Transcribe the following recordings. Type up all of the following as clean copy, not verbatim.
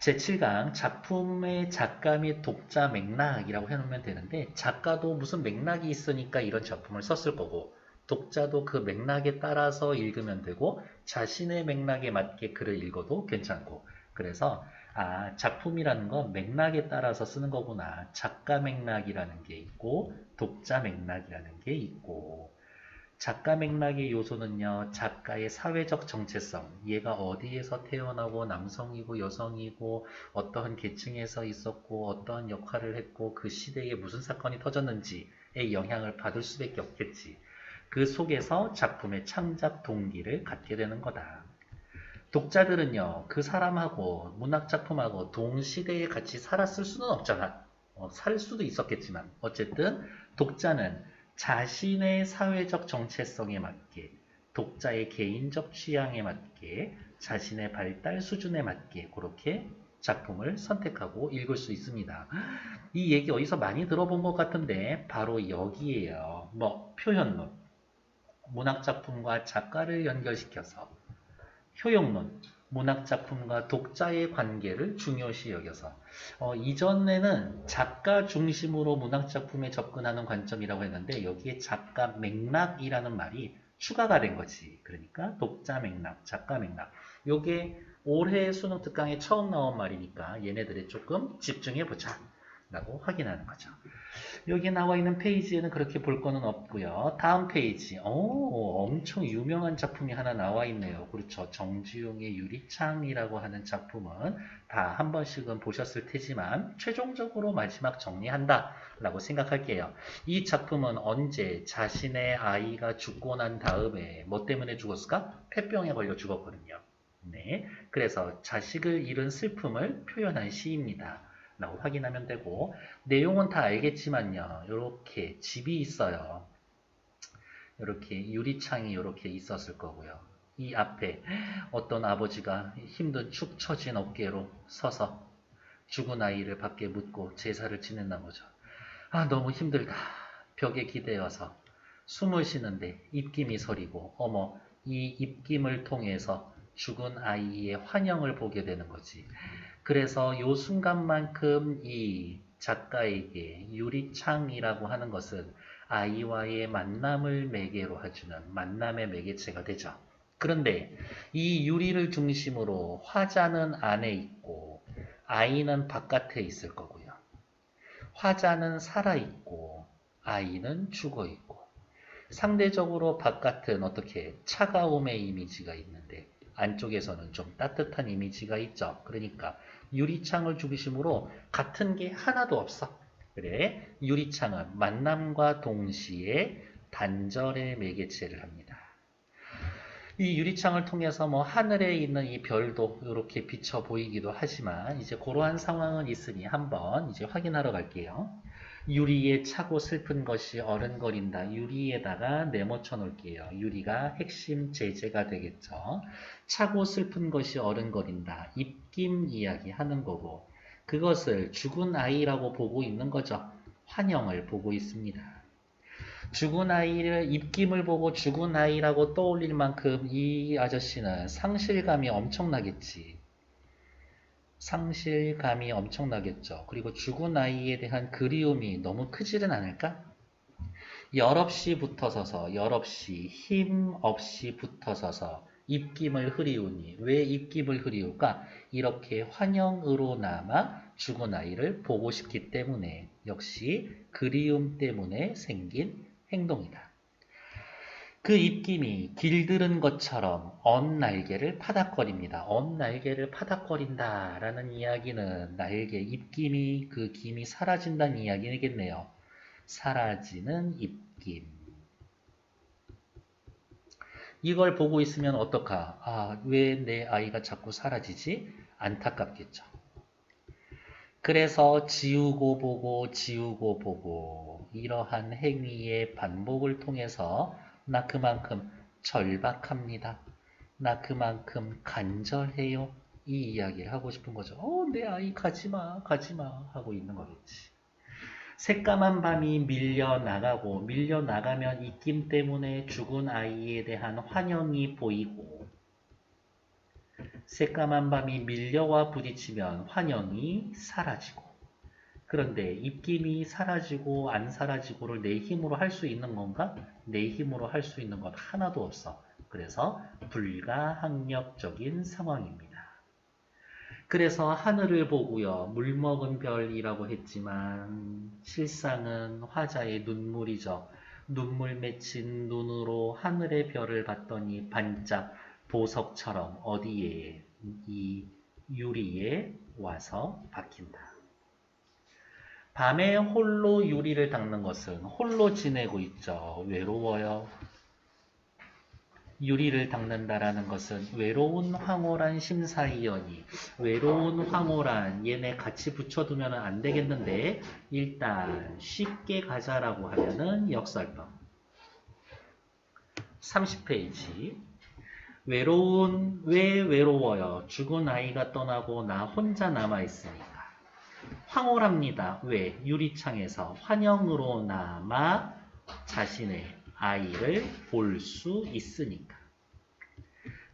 제7강 작품의 작가 및 독자 맥락이라고 해놓으면 되는데 작가도 무슨 맥락이 있으니까 이런 작품을 썼을 거고 독자도 그 맥락에 따라서 읽으면 되고 자신의 맥락에 맞게 글을 읽어도 괜찮고 그래서 작품이라는 건 맥락에 따라서 쓰는 거구나. 작가 맥락이라는 게 있고 독자 맥락이라는 게 있고 작가 맥락의 요소는요, 작가의 사회적 정체성, 얘가 어디에서 태어나고 남성이고 여성이고 어떠한 계층에서 있었고 어떠한 역할을 했고 그 시대에 무슨 사건이 터졌는지에 영향을 받을 수밖에 없겠지. 그 속에서 작품의 창작 동기를 갖게 되는 거다. 독자들은요, 그 사람하고 문학작품하고 동시대에 같이 살았을 수는 없잖아. 살 수도 있었겠지만 어쨌든 독자는 자신의 사회적 정체성에 맞게 독자의 개인적 취향에 맞게 자신의 발달 수준에 맞게 그렇게 작품을 선택하고 읽을 수 있습니다. 이 얘기 어디서 많이 들어본 것 같은데 바로 여기에요. 표현론, 문학작품과 작가를 연결시켜서 효용론, 문학작품과 독자의 관계를 중요시 여겨서 이전에는 작가 중심으로 문학작품에 접근하는 관점이라고 했는데 여기에 작가 맥락이라는 말이 추가가 된 거지. 그러니까 독자 맥락, 작가 맥락. 요게 올해 수능 특강에 처음 나온 말이니까 얘네들에 조금 집중해보자 라고 확인하는 거죠. 여기 나와 있는 페이지에는 그렇게 볼 거는 없고요. 다음 페이지. 엄청 유명한 작품이 하나 나와 있네요. 그렇죠. 정주용의 유리창이라고 하는 작품은 다 한 번씩은 보셨을 테지만 최종적으로 마지막 정리한다 라고 생각할게요. 이 작품은 언제 자신의 아이가 죽고 난 다음에 뭐 때문에 죽었을까? 폐병에 걸려 죽었거든요. 네, 그래서 자식을 잃은 슬픔을 표현한 시입니다. 라고 확인하면 되고 내용은 다 알겠지만요. 이렇게 집이 있어요. 이렇게 유리창이 이렇게 있었을 거고요. 이 앞에 어떤 아버지가 힘든 축 처진 어깨로 서서 죽은 아이를 밖에 묻고 제사를 지낸다는 거죠. 너무 힘들다. 벽에 기대어서 숨을 쉬는데 입김이 서리고 어머 이 입김을 통해서 죽은 아이의 환영을 보게 되는 거지. 그래서 요 순간만큼 이 작가에게 유리창이라고 하는 것은 아이와의 만남을 매개로 해주는 만남의 매개체가 되죠. 그런데 이 유리를 중심으로 화자는 안에 있고 아이는 바깥에 있을 거고요. 화자는 살아있고 아이는 죽어있고 상대적으로 바깥은 어떻게 차가움의 이미지가 있는데 안쪽에서는 좀 따뜻한 이미지가 있죠. 그러니까 유리창을 중심으로 같은 게 하나도 없어. 그래, 유리창은 만남과 동시에 단절의 매개체를 합니다. 이 유리창을 통해서 하늘에 있는 이 별도 이렇게 비쳐 보이기도 하지만 이제 그러한 상황은 있으니 한번 이제 확인하러 갈게요. 유리에 차고 슬픈 것이 어른거린다. 유리에다가 네모쳐 놓을게요. 유리가 핵심 제재가 되겠죠. 차고 슬픈 것이 어른거린다. 입김 이야기 하는 거고 그것을 죽은 아이라고 보고 있는 거죠. 환영을 보고 있습니다. 죽은 아이를 입김을 보고 죽은 아이라고 떠올릴 만큼 이 아저씨는 상실감이 엄청나겠지. 상실감이 엄청나겠죠. 그리고 죽은 아이에 대한 그리움이 너무 크지는 않을까? 열없이 붙어서서 열없이 힘없이 붙어서서 입김을 흐리우니 왜 입김을 흐리울까? 이렇게 환영으로나마 죽은 아이를 보고 싶기 때문에 역시 그리움 때문에 생긴 행동이다. 그 입김이 길들은 것처럼 언 날개를 파닥거립니다. 언 날개를 파닥거린다 라는 이야기는 날개, 입김이 그 김이 사라진다는 이야기겠네요. 사라지는 입김. 이걸 보고 있으면 어떡하? 왜 내 아이가 자꾸 사라지지? 안타깝겠죠. 그래서 지우고 보고 지우고 보고 이러한 행위의 반복을 통해서 나 그만큼 절박합니다. 나 그만큼 간절해요. 이 이야기를 하고 싶은 거죠. 내 아이 가지마 가지마 하고 있는 거겠지. 새까만 밤이 밀려나가고 밀려나가면 입김 때문에 죽은 아이에 대한 환영이 보이고 새까만 밤이 밀려와 부딪히면 환영이 사라지고. 그런데 입김이 사라지고 안 사라지고를 내 힘으로 할 수 있는 건가? 내 힘으로 할 수 있는 건 하나도 없어. 그래서 불가항력적인 상황입니다. 그래서 하늘을 보고요. 물먹은 별이라고 했지만 실상은 화자의 눈물이죠. 눈물 맺힌 눈으로 하늘의 별을 봤더니 반짝 보석처럼 어디에? 이 유리에 와서 박힌다. 밤에 홀로 유리를 닦는 것은 홀로 지내고 있죠. 외로워요. 유리를 닦는다라는 것은 외로운 황홀한 심사위원이 외로운 황홀한 얘네 같이 붙여두면 안 되겠는데 일단 쉽게 가자라고 하면은 역설법 30페이지 왜 외로워요? 죽은 아이가 떠나고 나 혼자 남아있으니까 황홀합니다. 왜? 유리창에서 환영으로 남아 자신의 아이를 볼 수 있으니까.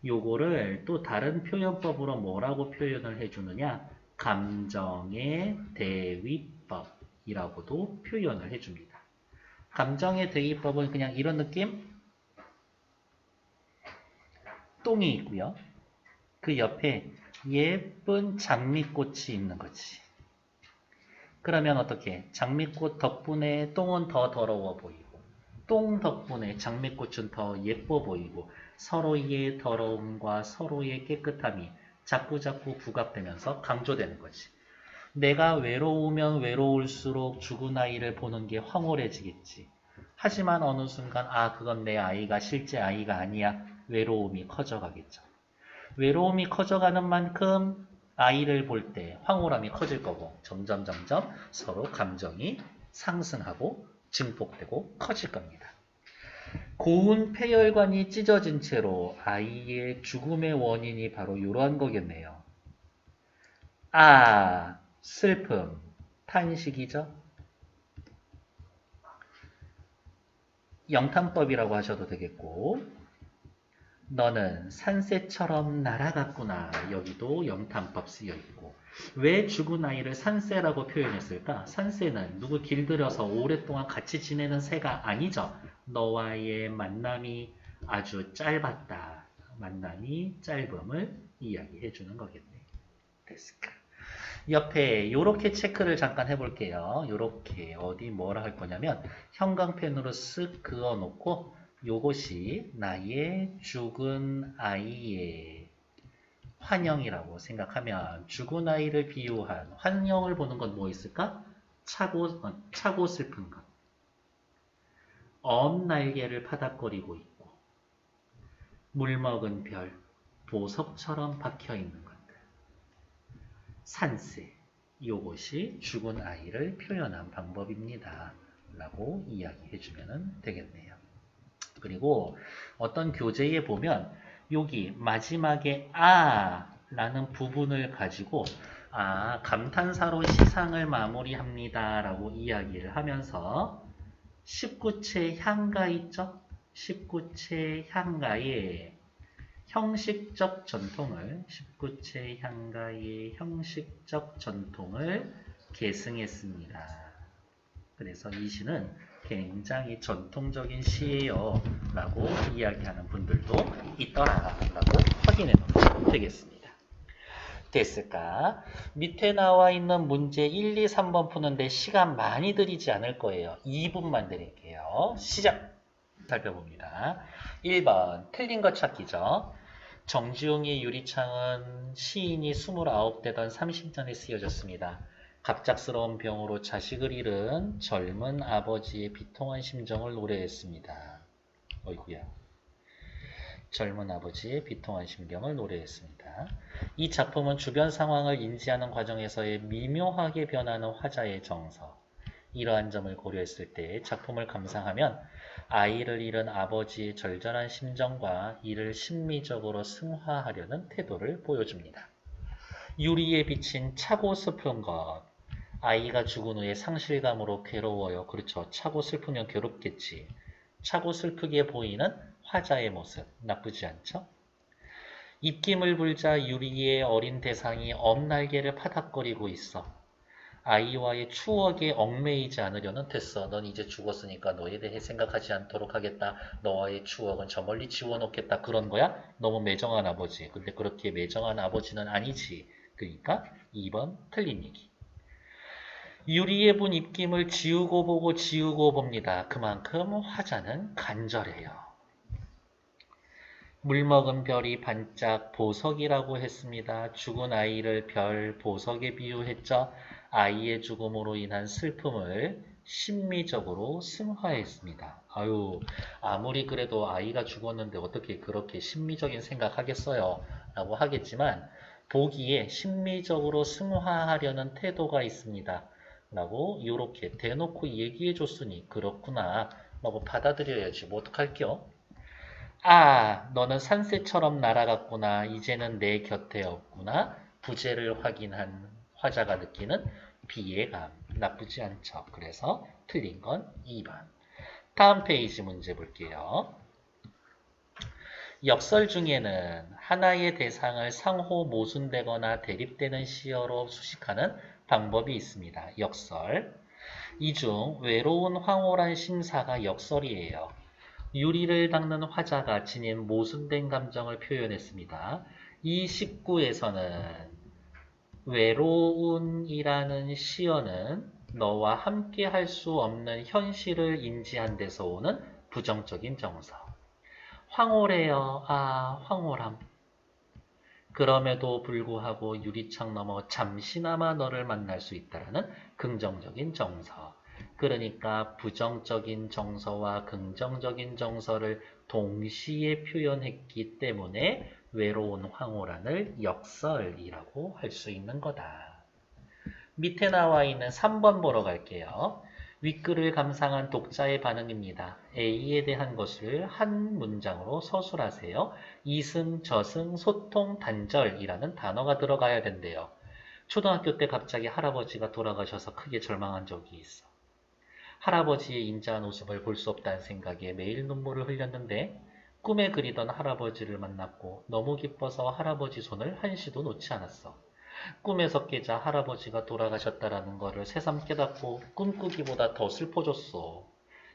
요거를 또 다른 표현법으로 뭐라고 표현을 해주느냐? 감정의 대위법이라고도 표현을 해줍니다. 감정의 대위법은 그냥 이런 느낌? 똥이 있고요. 그 옆에 예쁜 장미꽃이 있는 거지. 그러면 어떻게? 장미꽃 덕분에 똥은 더 더러워 보이고 똥 덕분에 장미꽃은 더 예뻐 보이고 서로의 더러움과 서로의 깨끗함이 자꾸자꾸 부각되면서 강조되는 거지. 내가 외로우면 외로울수록 죽은 아이를 보는 게 황홀해지겠지. 하지만 어느 순간 그건 내 아이가 실제 아이가 아니야. 외로움이 커져가겠죠. 외로움이 커져가는 만큼 아이를 볼 때 황홀함이 커질 거고 점점 서로 감정이 상승하고 증폭되고 커질 겁니다. 고운 폐혈관이 찢어진 채로 아이의 죽음의 원인이 바로 이러한 거겠네요. 슬픔, 탄식이죠. 영탄법이라고 하셔도 되겠고 너는 산새처럼 날아갔구나. 여기도 영탄법 쓰여있고 왜 죽은 아이를 산새라고 표현했을까? 산새는 누구 길들여서 오랫동안 같이 지내는 새가 아니죠. 너와의 만남이 아주 짧았다. 만남이 짧음을 이야기해 주는 거겠네. 됐을까? 옆에 이렇게 체크를 잠깐 해볼게요. 이렇게 어디 뭐라 할 거냐면 형광펜으로 쓱 그어놓고 요것이 나의 죽은 아이의 환영이라고 생각하면 죽은 아이를 비유한 환영을 보는 건 뭐 있을까? 차고 슬픈 것. 날개를 파닥거리고 있고 물먹은 별, 보석처럼 박혀있는 것들. 산새, 요것이 죽은 아이를 표현한 방법입니다. 라고 이야기해주면 되겠네요. 그리고 어떤 교재에 보면 여기 마지막에 라는 부분을 가지고 감탄사로 시상을 마무리합니다 라고 이야기를 하면서 19채 향가 있죠? 19채 향가의 형식적 전통을 19채 향가의 형식적 전통을 계승했습니다. 그래서 이 시는 굉장히 전통적인 시예요 라고 이야기하는 분들도 있더라 라고 확인해 놓으면 되겠습니다. 됐을까? 밑에 나와 있는 문제 1, 2, 3번 푸는데 시간 많이 들이지 않을 거예요. 2분만 드릴게요. 시작! 살펴봅니다. 1번 틀린 것 찾기죠. 정지용의 유리창은 시인이 29되던 30년에 쓰여졌습니다. 갑작스러운 병으로 자식을 잃은 젊은 아버지의 비통한 심정을 노래했습니다. 어이구야. 젊은 아버지의 비통한 심경을 노래했습니다. 이 작품은 주변 상황을 인지하는 과정에서의 미묘하게 변하는 화자의 정서. 이러한 점을 고려했을 때 작품을 감상하면 아이를 잃은 아버지의 절절한 심정과 이를 심미적으로 승화하려는 태도를 보여줍니다. 유리에 비친 차고 슬픈 것. 아이가 죽은 후에 상실감으로 괴로워요. 그렇죠. 차고 슬프면 괴롭겠지. 차고 슬프게 보이는 화자의 모습. 나쁘지 않죠? 입김을 불자 유리의 어린 대상이 엄날개를 파닥거리고 있어. 아이와의 추억에 얽매이지 않으려는 됐어. 넌 이제 죽었으니까 너에 대해 생각하지 않도록 하겠다. 너와의 추억은 저 멀리 지워놓겠다. 그런 거야? 너무 매정한 아버지. 근데 그렇게 매정한 아버지는 아니지. 그러니까 2번 틀린 얘기. 유리에 본 입김을 지우고 보고 지우고 봅니다. 그만큼 화자는 간절해요. 물먹은 별이 반짝 보석이라고 했습니다. 죽은 아이를 별, 보석에 비유했죠. 아이의 죽음으로 인한 슬픔을 심미적으로 승화했습니다. 아유, 아무리 그래도 아이가 죽었는데 어떻게 그렇게 심미적인 생각하겠어요? 라고 하겠지만 보기에 심미적으로 승화하려는 태도가 있습니다. 라고 이렇게 대놓고 얘기해 줬으니 그렇구나 라고 받아들여야지. 뭐 어떡할게요? 아, 너는 산새처럼 날아갔구나. 이제는 내 곁에 없구나. 부재를 확인한 화자가 느끼는 비애감. 나쁘지 않죠. 그래서 틀린 건 2번. 다음 페이지 문제 볼게요. 역설 중에는 하나의 대상을 상호 모순되거나 대립되는 시어로 수식하는 방법이 있습니다. 역설. 이 중 외로운 황홀한 심사가 역설이에요. 유리를 닦는 화자가 지닌 모순된 감정을 표현했습니다. 이 19에서는 외로운이라는 시어는 너와 함께 할 수 없는 현실을 인지한 데서 오는 부정적인 정서. 황홀해요. 아, 황홀함. 그럼에도 불구하고 유리창 너머 잠시나마 너를 만날 수 있다라는 긍정적인 정서. 그러니까 부정적인 정서와 긍정적인 정서를 동시에 표현했기 때문에 외로운 황홀한을 역설이라고 할 수 있는 거다. 밑에 나와 있는 3번 보러 갈게요. 윗글을 감상한 독자의 반응입니다. A에 대한 것을 한 문장으로 서술하세요. 이승, 저승, 소통, 단절이라는 단어가 들어가야 된대요. 초등학교 때 갑자기 할아버지가 돌아가셔서 크게 절망한 적이 있어. 할아버지의 인자한 모습을 볼 수 없다는 생각에 매일 눈물을 흘렸는데 꿈에 그리던 할아버지를 만났고 너무 기뻐서 할아버지 손을 한시도 놓지 않았어. 꿈에서 깨자 할아버지가 돌아가셨다라는 것을 새삼 깨닫고 꿈꾸기보다 더 슬퍼졌어.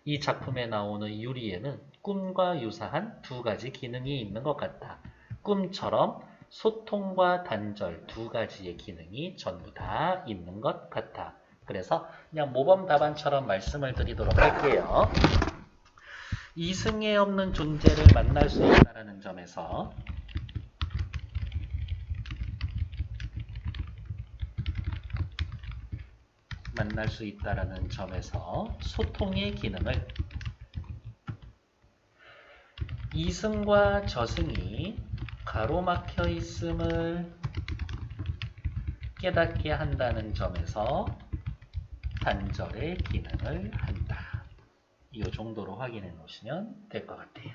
이 작품에 나오는 유리에는 꿈과 유사한 두 가지 기능이 있는 것 같다. 꿈처럼 소통과 단절 두 가지의 기능이 전부 다 있는 것 같아. 그래서 그냥 모범 답안처럼 말씀을 드리도록 할게요. 이승에 없는 존재를 만날 수 있다는 점에서 소통의 기능을 이승과 저승이 가로막혀 있음을 깨닫게 한다는 점에서 단절의 기능을 한다. 이 정도로 확인해 놓으시면 될 것 같아요.